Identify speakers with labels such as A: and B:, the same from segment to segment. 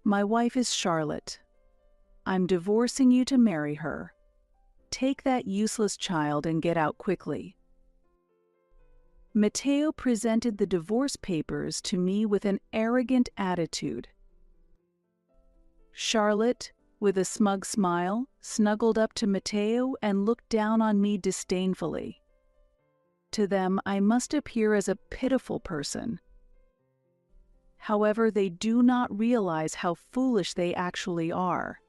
A: My wife is Charlotte. I'm divorcing you to marry her. Take that useless child and get out quickly. Matteo presented the divorce papers to me with an arrogant attitude. Charlotte, with a smug smile, snuggled up to Matteo and looked down on me disdainfully. To them, I must appear as a pitiful person. However, they do not realize how foolish they actually are.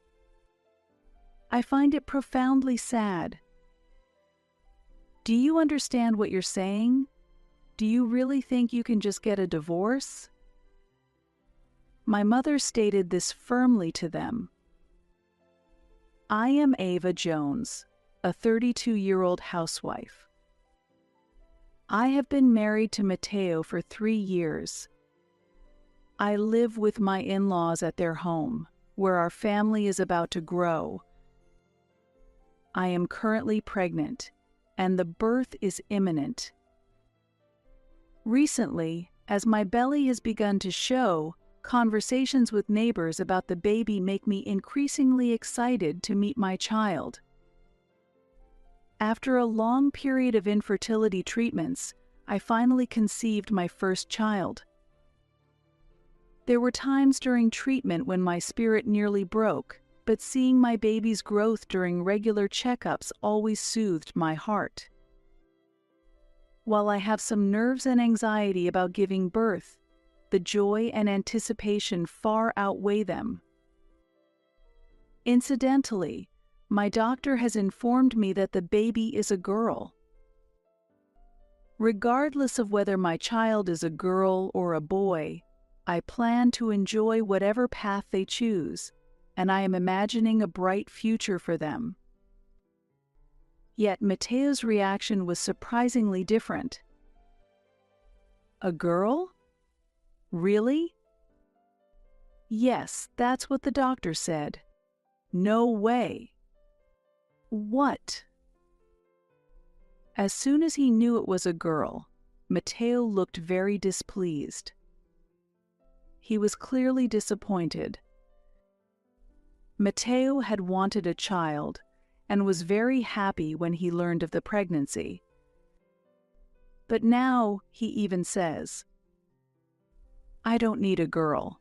A: I find it profoundly sad. Do you understand what you're saying? Do you really think you can just get a divorce? My mother stated this firmly to them. I am Ava Jones, a 32-year-old housewife. I have been married to Matteo for 3 years. I live with my in-laws at their home, where our family is about to grow. I am currently pregnant, and the birth is imminent. Recently, as my belly has begun to show, conversations with neighbors about the baby make me increasingly excited to meet my child. After a long period of infertility treatments, I finally conceived my first child. There were times during treatment when my spirit nearly broke, but seeing my baby's growth during regular checkups always soothed my heart. While I have some nerves and anxiety about giving birth, the joy and anticipation far outweigh them. Incidentally, my doctor has informed me that the baby is a girl. Regardless of whether my child is a girl or a boy, I plan to enjoy whatever path they choose, and I am imagining a bright future for them. Yet Matteo's reaction was surprisingly different. A girl? Really? Yes, that's what the doctor said. No way. What? As soon as he knew it was a girl, Matteo looked very displeased. He was clearly disappointed. Matteo had wanted a child and was very happy when he learned of the pregnancy. But now he even says, I don't need a girl.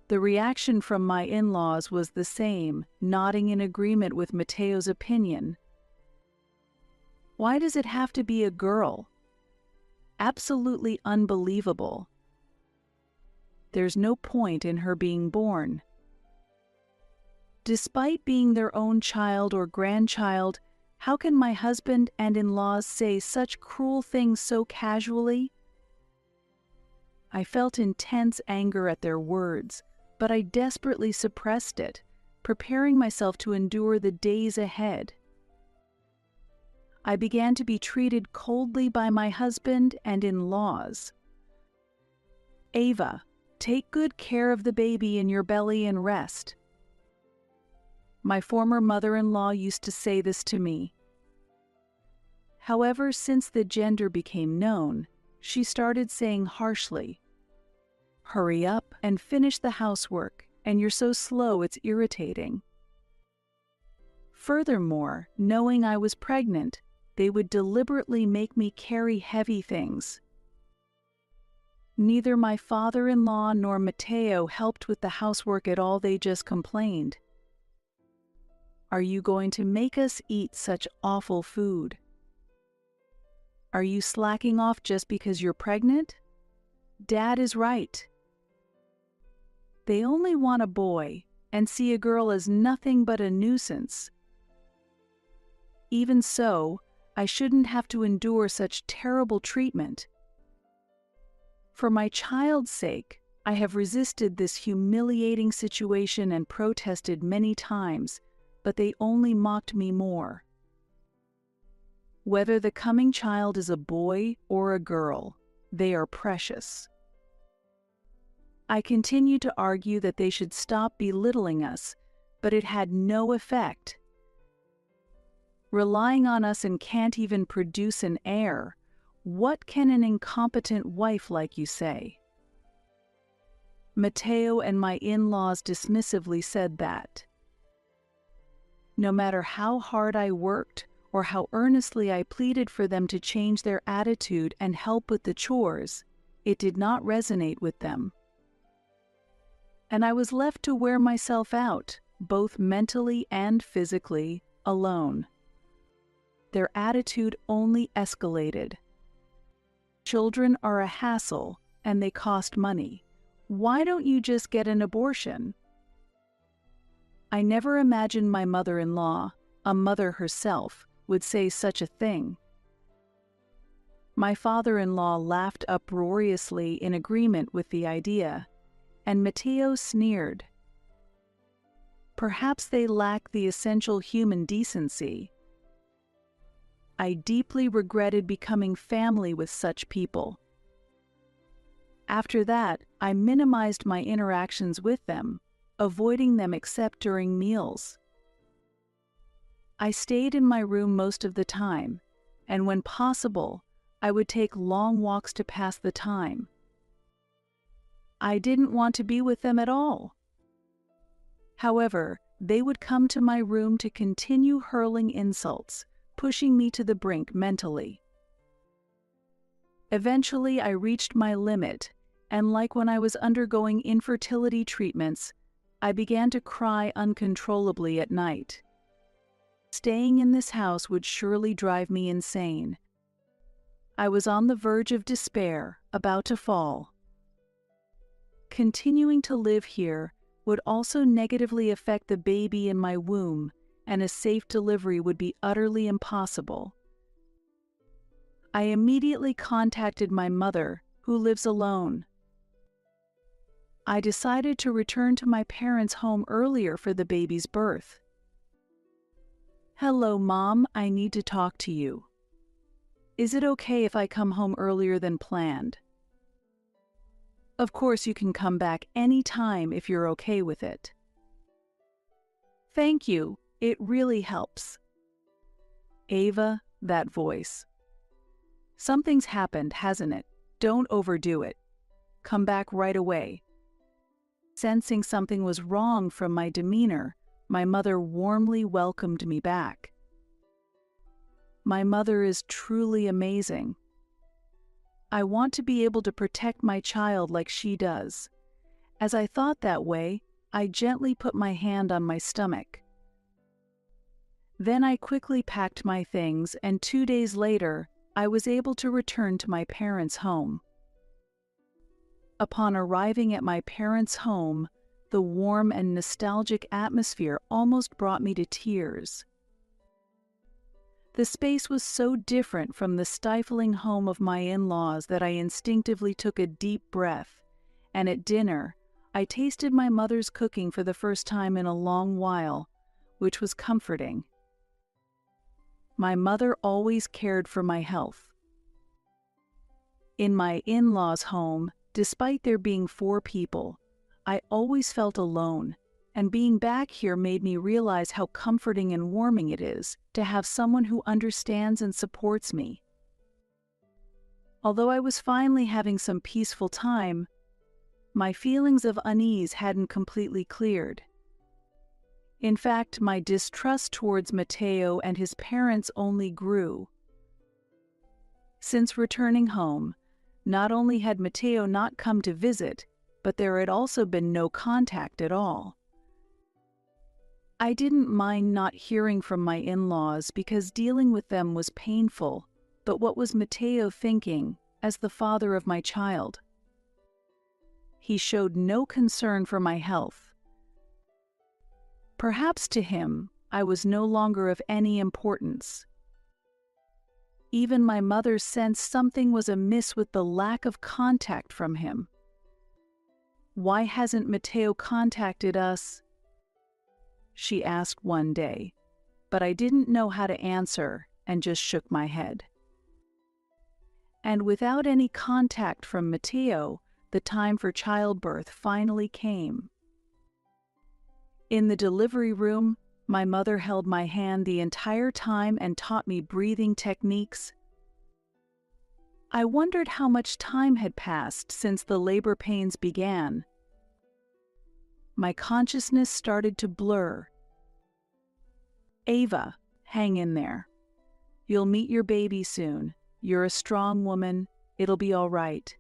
A: The reaction from my in-laws was the same, nodding in agreement with Matteo's opinion. Why does it have to be a girl? Absolutely unbelievable. There's no point in her being born. Despite being their own child or grandchild, how can my husband and in-laws say such cruel things so casually? I felt intense anger at their words, but I desperately suppressed it, preparing myself to endure the days ahead. I began to be treated coldly by my husband and in-laws. Ava, take good care of the baby in your belly and rest. My former mother-in-law used to say this to me. However, since the gender became known, she started saying harshly, Hurry up and finish the housework, and you're so slow it's irritating. Furthermore, knowing I was pregnant, they would deliberately make me carry heavy things. Neither my father-in-law nor Matteo helped with the housework at all, they just complained. Are you going to make us eat such awful food? Are you slacking off just because you're pregnant? Dad is right. They only want a boy and see a girl as nothing but a nuisance. Even so, I shouldn't have to endure such terrible treatment. For my child's sake, I have resisted this humiliating situation and protested many times, but they only mocked me more. Whether the coming child is a boy or a girl, they are precious. I continued to argue that they should stop belittling us, but it had no effect. Relying on us and can't even produce an heir, what can an incompetent wife like you say? Mateo and my in-laws dismissively said that. No matter how hard I worked or how earnestly I pleaded for them to change their attitude and help with the chores, it did not resonate with them. And I was left to wear myself out, both mentally and physically, alone. Their attitude only escalated. Children are a hassle, and they cost money. Why don't you just get an abortion? I never imagined my mother-in-law, a mother herself, would say such a thing. My father-in-law laughed uproariously in agreement with the idea, and Mateo sneered. Perhaps they lack the essential human decency. I deeply regretted becoming family with such people. After that, I minimized my interactions with them, avoiding them except during meals. I stayed in my room most of the time, and when possible, I would take long walks to pass the time. I didn't want to be with them at all. However, they would come to my room to continue hurling insults, pushing me to the brink mentally. Eventually, I reached my limit, and like when I was undergoing infertility treatments, I began to cry uncontrollably at night. Staying in this house would surely drive me insane. I was on the verge of despair, about to fall. Continuing to live here would also negatively affect the baby in my womb, and a safe delivery would be utterly impossible. I immediately contacted my mother, who lives alone. I decided to return to my parents' home earlier for the baby's birth. "Hello, Mom, I need to talk to you. Is it okay if I come home earlier than planned?" "Of course you can come back any time if you're okay with it." "Thank you, it really helps." Ava, that voice. "Something's happened, hasn't it? Don't overdo it. Come back right away." Sensing something was wrong from my demeanor, my mother warmly welcomed me back. My mother is truly amazing. I want to be able to protect my child like she does. As I thought that way, I gently put my hand on my stomach. Then I quickly packed my things, and 2 days later, I was able to return to my parents' home. Upon arriving at my parents' home, the warm and nostalgic atmosphere almost brought me to tears. The space was so different from the stifling home of my in-laws that I instinctively took a deep breath, and at dinner, I tasted my mother's cooking for the first time in a long while, which was comforting. My mother always cared for my health. In my in-laws' home, despite there being 4 people, I always felt alone, and being back here made me realize how comforting and warming it is to have someone who understands and supports me. Although I was finally having some peaceful time, my feelings of unease hadn't completely cleared. In fact, my distrust towards Mateo and his parents only grew. Since returning home, not only had Mateo not come to visit, but there had also been no contact at all. I didn't mind not hearing from my in-laws because dealing with them was painful, but what was Mateo thinking as the father of my child? He showed no concern for my health. Perhaps to him, I was no longer of any importance. Even my mother sensed something was amiss with the lack of contact from him. "Why hasn't Mateo contacted us?" she asked one day, but I didn't know how to answer and just shook my head. And without any contact from Mateo, the time for childbirth finally came. In the delivery room, my mother held my hand the entire time and taught me breathing techniques. I wondered how much time had passed since the labor pains began, my consciousness started to blur. Ava, hang in there. You'll meet your baby soon. You're a strong woman. It'll be all right.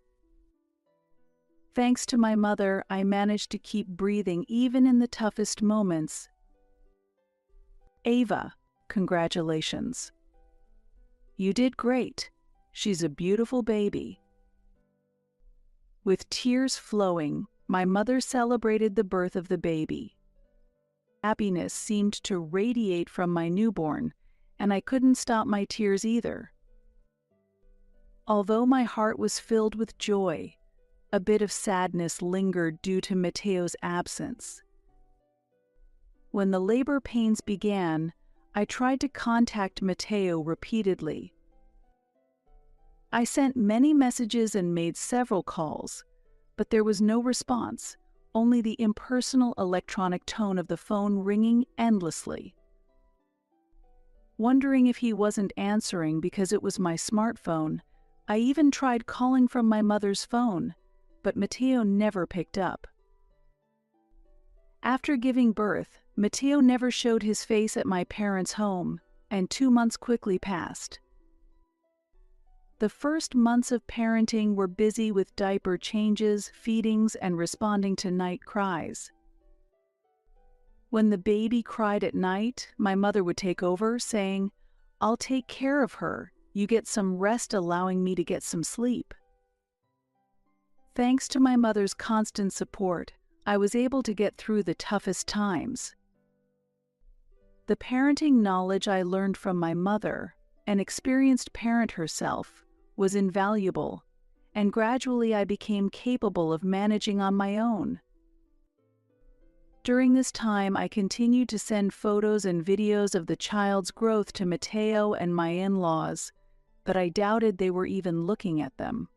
A: Thanks to my mother, I managed to keep breathing even in the toughest moments. Ava, congratulations. You did great. She's a beautiful baby. With tears flowing, my mother celebrated the birth of the baby. Happiness seemed to radiate from my newborn, and I couldn't stop my tears either. Although my heart was filled with joy, a bit of sadness lingered due to Matteo's absence. When the labor pains began, I tried to contact Matteo repeatedly. I sent many messages and made several calls, but there was no response, only the impersonal electronic tone of the phone ringing endlessly. Wondering if he wasn't answering because it was my smartphone, I even tried calling from my mother's phone, but Matteo never picked up. After giving birth, Matteo never showed his face at my parents' home, and 2 months quickly passed. The first months of parenting were busy with diaper changes, feedings, and responding to night cries. When the baby cried at night, my mother would take over, saying, "I'll take care of her. You get some rest, allowing me to get some sleep." Thanks to my mother's constant support, I was able to get through the toughest times. The parenting knowledge I learned from my mother, an experienced parent herself, was invaluable, and gradually I became capable of managing on my own. During this time, I continued to send photos and videos of the child's growth to Matteo and my in-laws, but I doubted they were even looking at them.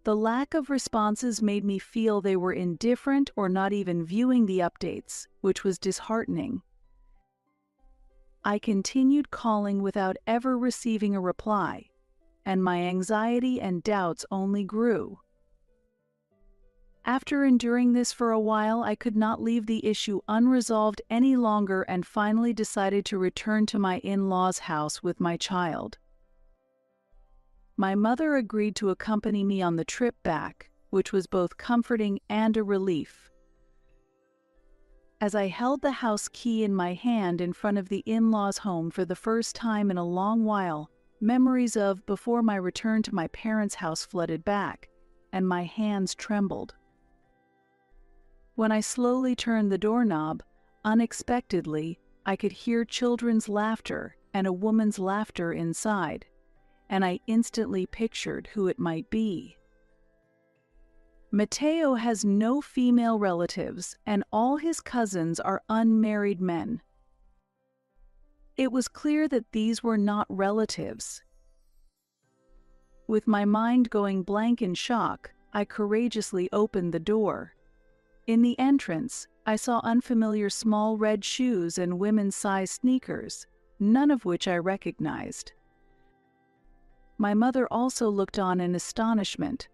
A: The lack of responses made me feel they were indifferent or not even viewing the updates, which was disheartening. I continued calling without ever receiving a reply, and my anxiety and doubts only grew. After enduring this for a while, I could not leave the issue unresolved any longer and finally decided to return to my in-laws' house with my child. My mother agreed to accompany me on the trip back, which was both comforting and a relief. As I held the house key in my hand in front of the in-laws' home for the first time in a long while, memories of before my return to my parents' house flooded back, and my hands trembled. When I slowly turned the doorknob, unexpectedly, I could hear children's laughter and a woman's laughter inside, and I instantly pictured who it might be. Matteo has no female relatives, and all his cousins are unmarried men. It was clear that these were not relatives. With my mind going blank in shock, I courageously opened the door. In the entrance, I saw unfamiliar small red shoes and women's-sized sneakers, none of which I recognized. My mother also looked on in astonishment.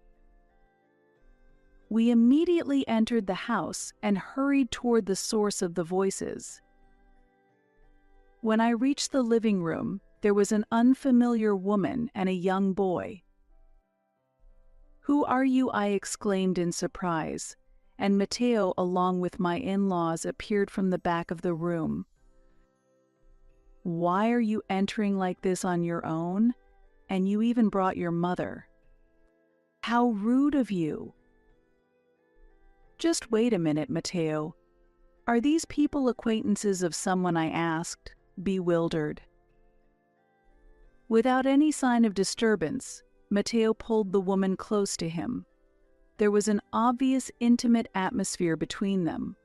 A: We immediately entered the house and hurried toward the source of the voices. When I reached the living room, there was an unfamiliar woman and a young boy. "Who are you?" I exclaimed in surprise, and Matteo, along with my in-laws, appeared from the back of the room. "Why are you entering like this on your own? And you even brought your mother. How rude of you!" "Just wait a minute, Matteo. Are these people acquaintances of someone?" I asked, bewildered. Without any sign of disturbance, Matteo pulled the woman close to him. There was an obvious intimate atmosphere between them.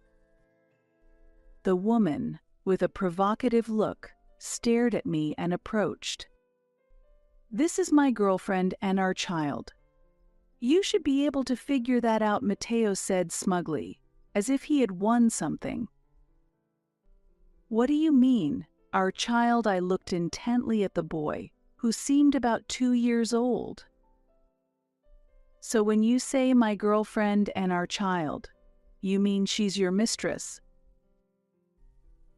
A: The woman, with a provocative look, stared at me and approached. "This is my girlfriend and our child. You should be able to figure that out," Matteo said smugly, as if he had won something. "What do you mean, our child?" I looked intently at the boy, who seemed about 2 years old. "So when you say my girlfriend and our child, You mean she's your mistress?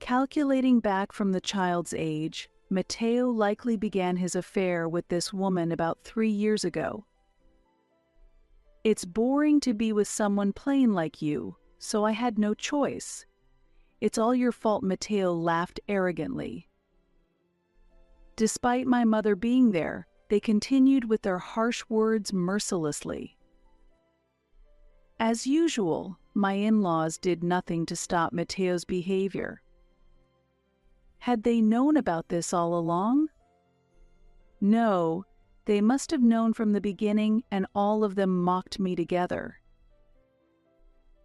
A: Calculating back from the child's age, Matteo likely began his affair with this woman about 3 years ago. It's boring to be with someone plain like you, so I had no choice. It's all your fault, Matteo laughed arrogantly. Despite my mother being there, they continued with their harsh words mercilessly. As usual, my in-laws did nothing to stop Matteo's behavior. Had they known about this all along? No, they must have known from the beginning, and all of them mocked me together.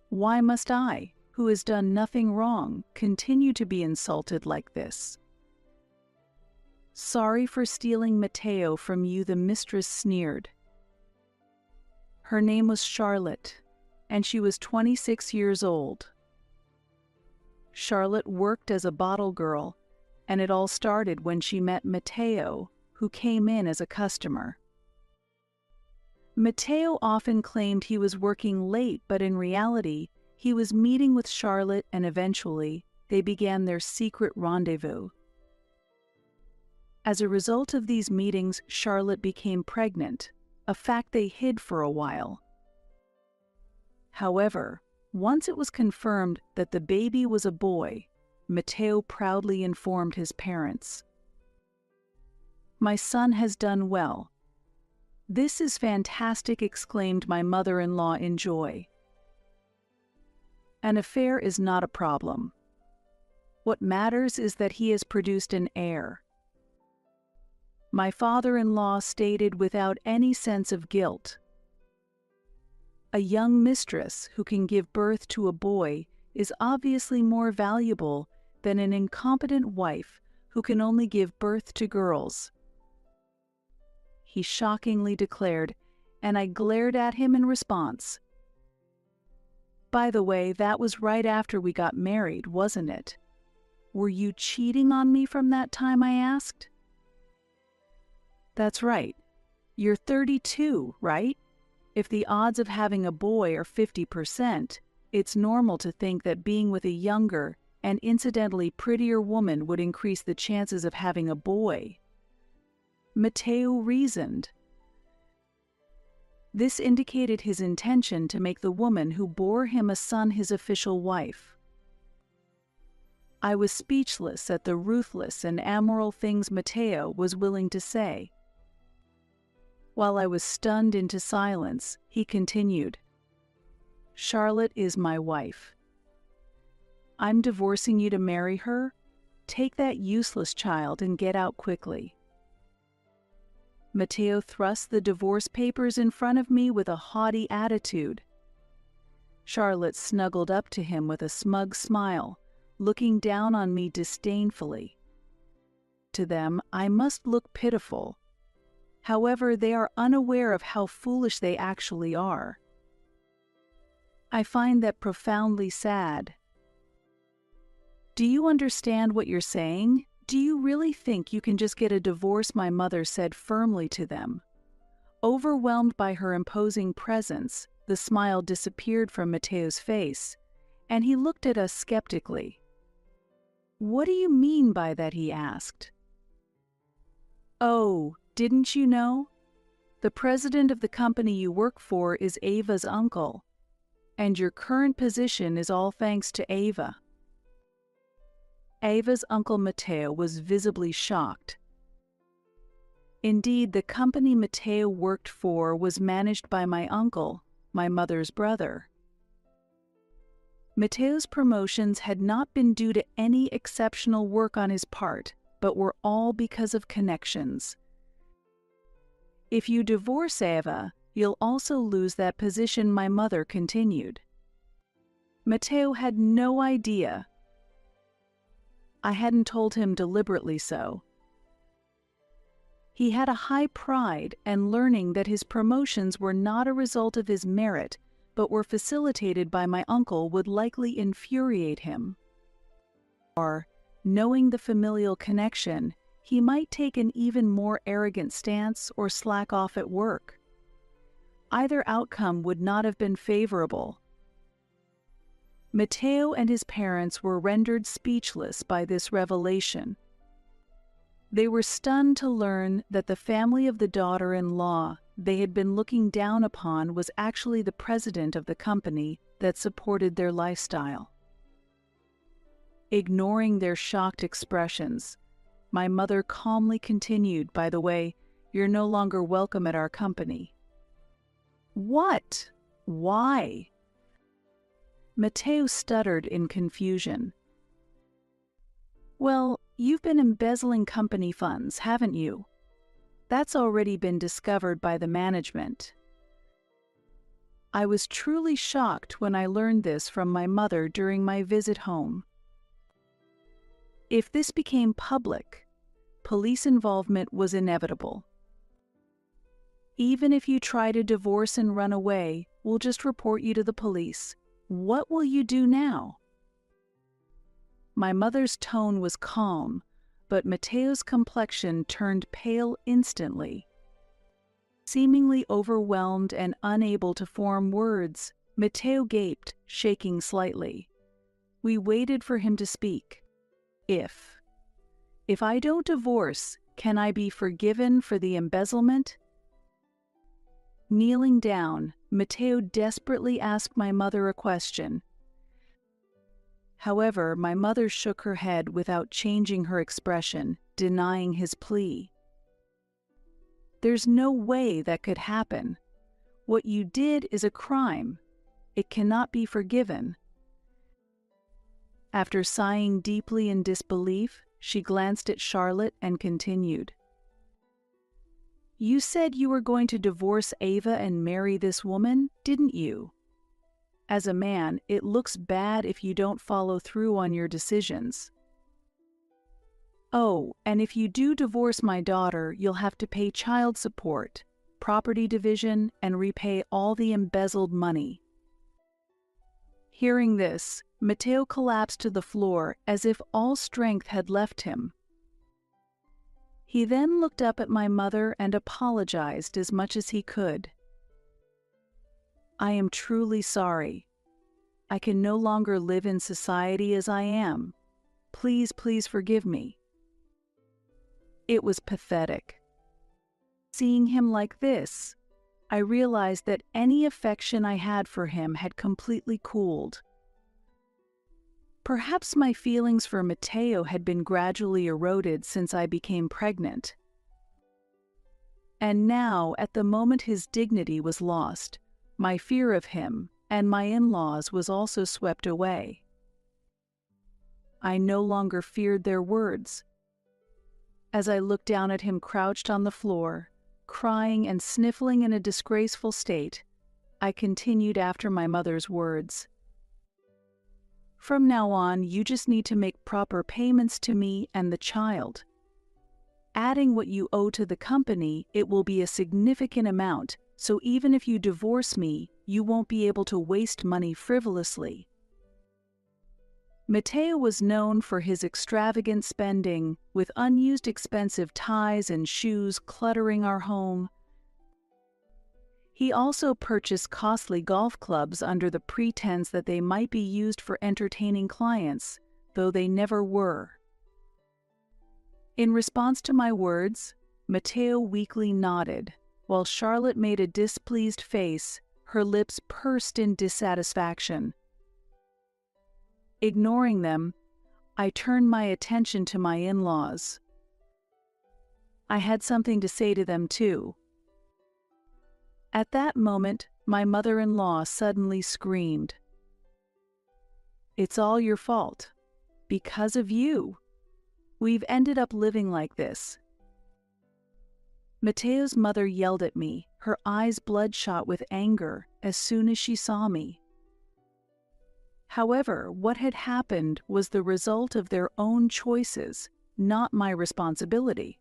A: Why must I, who has done nothing wrong, continue to be insulted like this? Sorry for stealing Matteo from you, the mistress sneered. Her name was Charlotte, and she was 26 years old. Charlotte worked as a bottle girl, and it all started when she met Matteo, who came in as a customer. Matteo often claimed he was working late, but in reality, he was meeting with Charlotte, and eventually, they began their secret rendezvous. As a result of these meetings, Charlotte became pregnant, a fact they hid for a while. However, once it was confirmed that the baby was a boy, Matteo proudly informed his parents. My son has done well. This is fantastic, exclaimed my mother-in-law in joy. An affair is not a problem. What matters is that he has produced an heir. My father-in-law stated without any sense of guilt. A young mistress who can give birth to a boy is obviously more valuable than an incompetent wife who can only give birth to girls. He shockingly declared, and I glared at him in response. By the way, that was right after we got married, wasn't it? Were you cheating on me from that time, I asked? That's right. You're 32, right? If the odds of having a boy are 50%, it's normal to think that being with a younger and incidentally prettier woman would increase the chances of having a boy. Matteo reasoned. This indicated his intention to make the woman who bore him a son his official wife. I was speechless at the ruthless and amoral things Matteo was willing to say. While I was stunned into silence, he continued, Charlotte is my wife. I'm divorcing you to marry her. Take that useless child and get out quickly. Matteo thrust the divorce papers in front of me with a haughty attitude. Charlotte snuggled up to him with a smug smile, looking down on me disdainfully. To them, I must look pitiful. However, they are unaware of how foolish they actually are. I find that profoundly sad. Do you understand what you're saying? Do you really think you can just get a divorce? My mother said firmly to them. Overwhelmed by her imposing presence, the smile disappeared from Matteo's face, and he looked at us skeptically. What do you mean by that? He asked. Oh, didn't you know? The president of the company you work for is Ava's uncle, and your current position is all thanks to Ava. Ava's uncle Matteo was visibly shocked. Indeed, the company Matteo worked for was managed by my uncle, my mother's brother. Matteo's promotions had not been due to any exceptional work on his part, but were all because of connections. If you divorce Ava, you'll also lose that position, my mother continued. Matteo had no idea. I hadn't told him deliberately so. He had a high pride, and learning that his promotions were not a result of his merit, but were facilitated by my uncle would likely infuriate him. Or, knowing the familial connection, he might take an even more arrogant stance or slack off at work. Either outcome would not have been favorable. Matteo and his parents were rendered speechless by this revelation. They were stunned to learn that the family of the daughter-in-law they had been looking down upon was actually the president of the company that supported their lifestyle. Ignoring their shocked expressions, my mother calmly continued, "By the way, you're no longer welcome at our company." "What? Why?" Matteo stuttered in confusion. "Well, you've been embezzling company funds, haven't you? That's already been discovered by the management." I was truly shocked when I learned this from my mother during my visit home. If this became public, police involvement was inevitable. "Even if you try to divorce and run away, we'll just report you to the police. What will you do now?" My mother's tone was calm, but Matteo's complexion turned pale instantly. Seemingly overwhelmed and unable to form words, Matteo gaped, shaking slightly. We waited for him to speak. If I don't divorce, can I be forgiven for the embezzlement?" Kneeling down, Matteo desperately asked my mother a question. However, my mother shook her head without changing her expression, denying his plea. "There's no way that could happen. What you did is a crime. It cannot be forgiven." After sighing deeply in disbelief, she glanced at Charlotte and continued. "You said you were going to divorce Ava and marry this woman, didn't you? As a man, it looks bad if you don't follow through on your decisions. Oh, and if you do divorce my daughter, you'll have to pay child support, property division, and repay all the embezzled money." Hearing this, Matteo collapsed to the floor as if all strength had left him. He then looked up at my mother and apologized as much as he could. "I am truly sorry. I can no longer live in society as I am. Please, please forgive me." It was pathetic. Seeing him like this, I realized that any affection I had for him had completely cooled. Perhaps my feelings for Matteo had been gradually eroded since I became pregnant. And now, at the moment his dignity was lost, my fear of him and my in-laws was also swept away. I no longer feared their words. As I looked down at him crouched on the floor, crying and sniffling in a disgraceful state, I continued after my mother's words. "From now on, you just need to make proper payments to me and the child. Adding what you owe to the company, it will be a significant amount, so even if you divorce me, you won't be able to waste money frivolously." Matteo was known for his extravagant spending, with unused expensive ties and shoes cluttering our home. He also purchased costly golf clubs under the pretense that they might be used for entertaining clients, though they never were. In response to my words, Matteo weakly nodded, while Charlotte made a displeased face, her lips pursed in dissatisfaction. Ignoring them, I turned my attention to my in-laws. I had something to say to them too. At that moment, my mother-in-law suddenly screamed, "It's all your fault. Because of you. We've ended up living like this." Matteo's mother yelled at me, her eyes bloodshot with anger, as soon as she saw me. However, what had happened was the result of their own choices, not my responsibility.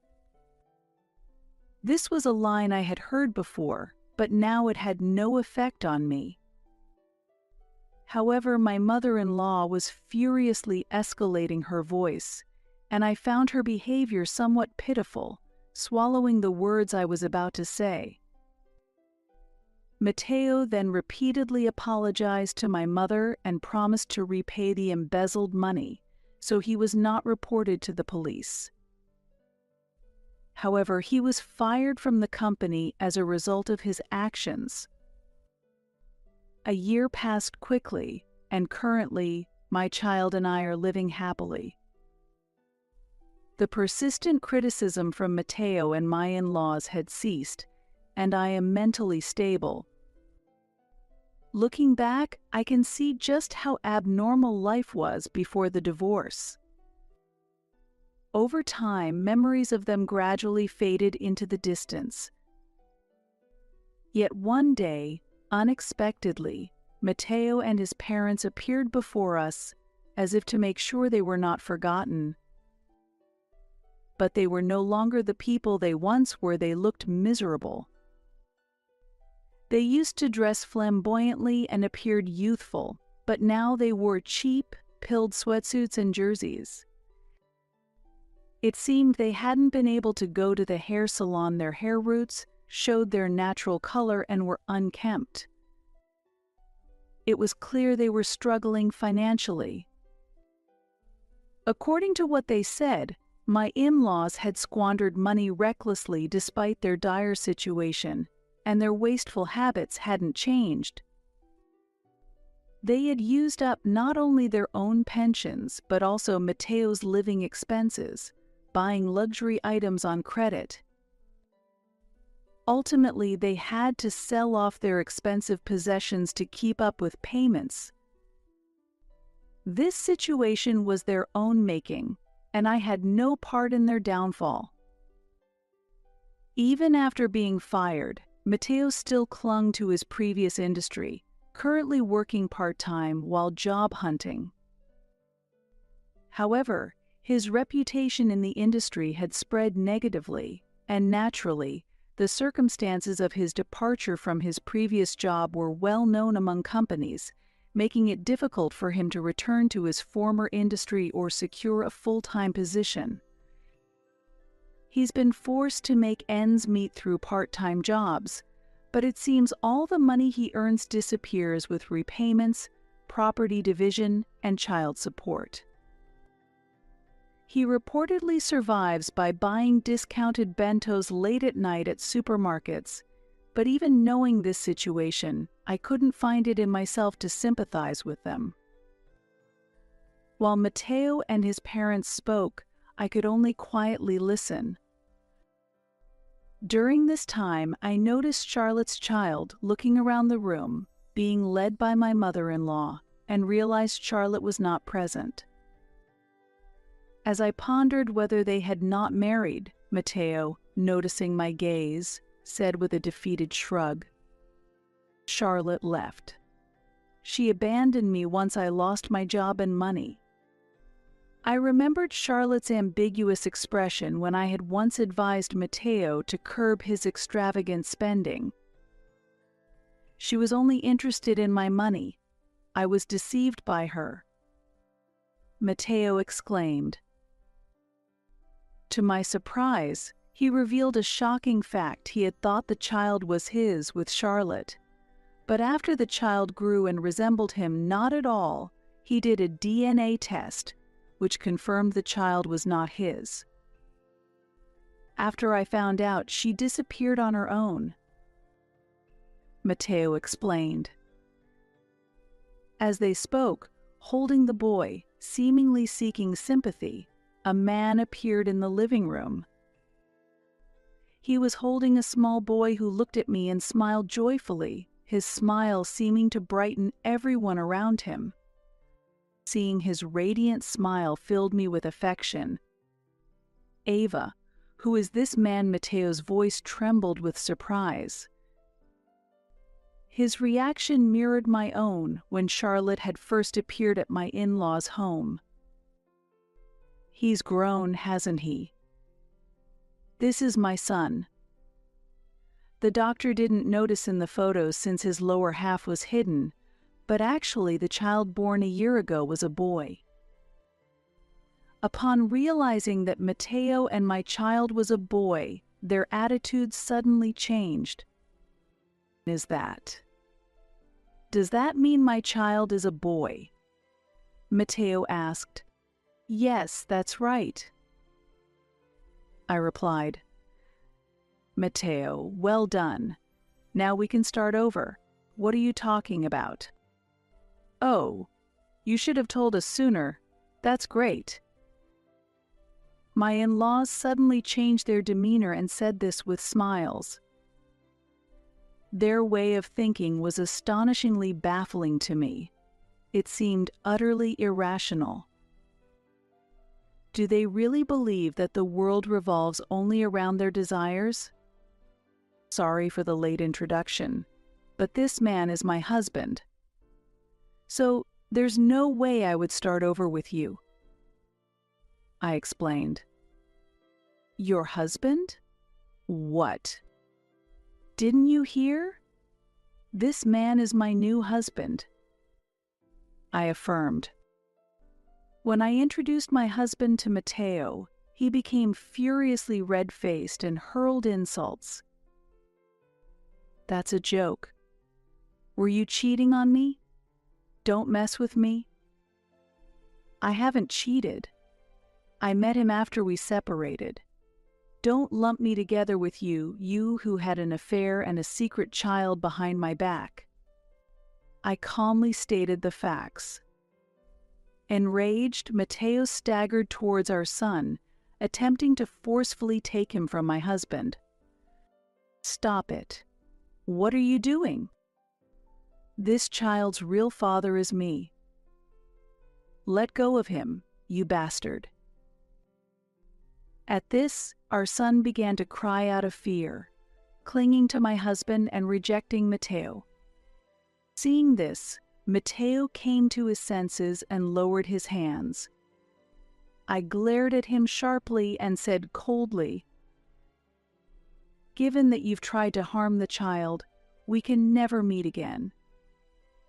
A: This was a line I had heard before, but now it had no effect on me. However, my mother-in-law was furiously escalating her voice, and I found her behavior somewhat pitiful, swallowing the words I was about to say. Mateo then repeatedly apologized to my mother and promised to repay the embezzled money, so he was not reported to the police. However, he was fired from the company as a result of his actions. A year passed quickly, and currently, my child and I are living happily. The persistent criticism from Mateo and my in-laws had ceased, and I am mentally stable. Looking back, I can see just how abnormal life was before the divorce. Over time, memories of them gradually faded into the distance. Yet one day, unexpectedly, Mateo and his parents appeared before us, as if to make sure they were not forgotten. But they were no longer the people they once were. They looked miserable. They used to dress flamboyantly and appeared youthful, but now they wore cheap, pilled sweatsuits and jerseys. It seemed they hadn't been able to go to the hair salon. Their hair roots showed their natural color and were unkempt. It was clear they were struggling financially. According to what they said, my in-laws had squandered money recklessly despite their dire situation, and their wasteful habits hadn't changed. They had used up not only their own pensions but also Mateo's living expenses, buying luxury items on credit. Ultimately, they had to sell off their expensive possessions to keep up with payments. This situation was their own making, and I had no part in their downfall. Even after being fired, Mateo still clung to his previous industry, currently working part-time while job hunting. However, his reputation in the industry had spread negatively, and naturally, the circumstances of his departure from his previous job were well known among companies, making it difficult for him to return to his former industry or secure a full-time position. He's been forced to make ends meet through part-time jobs, but it seems all the money he earns disappears with repayments, property division, and child support. He reportedly survives by buying discounted bentos late at night at supermarkets, but even knowing this situation, I couldn't find it in myself to sympathize with them. While Mateo and his parents spoke, I could only quietly listen. During this time, I noticed Charlotte's child looking around the room, being led by my mother-in-law, and realized Charlotte was not present. As I pondered whether they had not married, Mateo, noticing my gaze, said with a defeated shrug, "Charlotte left. She abandoned me once I lost my job and money." I remembered Charlotte's ambiguous expression when I had once advised Mateo to curb his extravagant spending. She was only interested in my money. I was deceived by her. Mateo exclaimed. To my surprise, he revealed a shocking fact. He had thought the child was his with Charlotte. But after the child grew and resembled him not at all, he did a DNA test, which confirmed the child was not his. After I found out, she disappeared on her own. Mateo explained. As they spoke, holding the boy, seemingly seeking sympathy, a man appeared in the living room. He was holding a small boy who looked at me and smiled joyfully, his smile seeming to brighten everyone around him. Seeing his radiant smile filled me with affection. "Ava, who is this man?" Mateo's voice trembled with surprise. His reaction mirrored my own when Charlotte had first appeared at my in-laws' home. "He's grown, hasn't he? This is my son." The doctor didn't notice in the photos since his lower half was hidden, but actually the child born a year ago was a boy. Upon realizing that Mateo and my child was a boy, their attitudes suddenly changed. is that? Does that mean my child is a boy? Matteo asked. Yes, that's right, I replied. Matteo, well done. Now we can start over. What are you talking about? Oh, you should have told us sooner. That's great. My in-laws suddenly changed their demeanor and said this with smiles. Their way of thinking was astonishingly baffling to me. It seemed utterly irrational. Do they really believe that the world revolves only around their desires? Sorry for the late introduction, but this man is my husband. So there's no way I would start over with you, I explained. Your husband? What? Didn't you hear? This man is my new husband, I affirmed. When I introduced my husband to Matteo, he became furiously red-faced and hurled insults. That's a joke. Were you cheating on me? Don't mess with me. I haven't cheated. I met him after we separated. Don't lump me together with you, you who had an affair and a secret child behind my back. I calmly stated the facts. Enraged, Matteo staggered towards our son, attempting to forcefully take him from my husband. Stop it. What are you doing? This child's real father is me. Let go of him, you bastard. At this, our son began to cry out of fear, clinging to my husband and rejecting Matteo. Seeing this, Matteo came to his senses and lowered his hands. I glared at him sharply and said coldly, "Given that you've tried to harm the child, we can never meet again.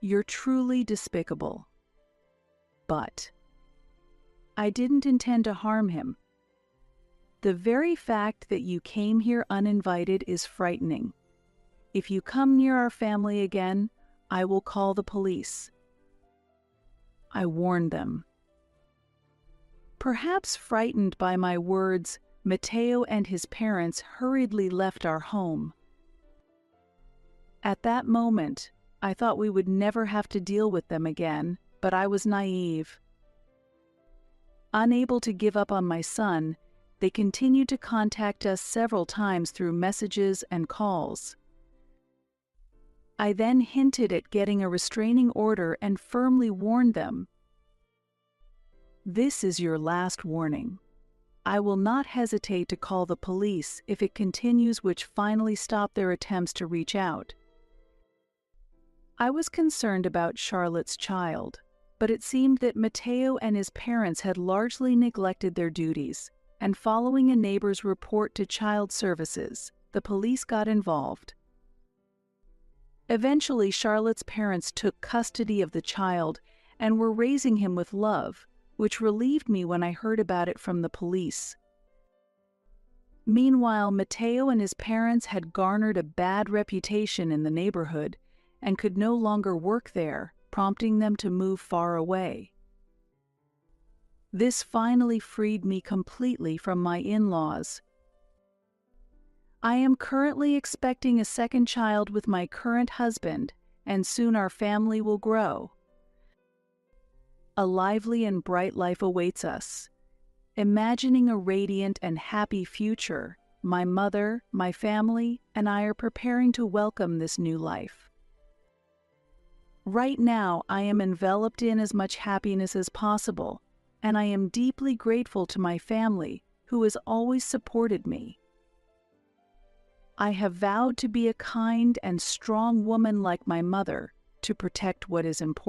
A: You're truly despicable." But I didn't intend to harm him. The very fact that you came here uninvited is frightening. If you come near our family again, I will call the police. I warned them. Perhaps frightened by my words, Matteo and his parents hurriedly left our home. At that moment, I thought we would never have to deal with them again, but I was naive. Unable to give up on my son, they continued to contact us several times through messages and calls. I then hinted at getting a restraining order and firmly warned them. This is your last warning. I will not hesitate to call the police if it continues, which finally stopped their attempts to reach out. I was concerned about Charlotte's child, but it seemed that Matteo and his parents had largely neglected their duties, and following a neighbor's report to Child Services, the police got involved. Eventually, Charlotte's parents took custody of the child and were raising him with love, which relieved me when I heard about it from the police. Meanwhile, Matteo and his parents had garnered a bad reputation in the neighborhood and could no longer work there, prompting them to move far away. This finally freed me completely from my in-laws. I am currently expecting a second child with my current husband, and soon our family will grow. A lively and bright life awaits us. Imagining a radiant and happy future, my mother, my family, and I are preparing to welcome this new life. Right now, I am enveloped in as much happiness as possible, and I am deeply grateful to my family, who has always supported me. I have vowed to be a kind and strong woman like my mother, to protect what is important.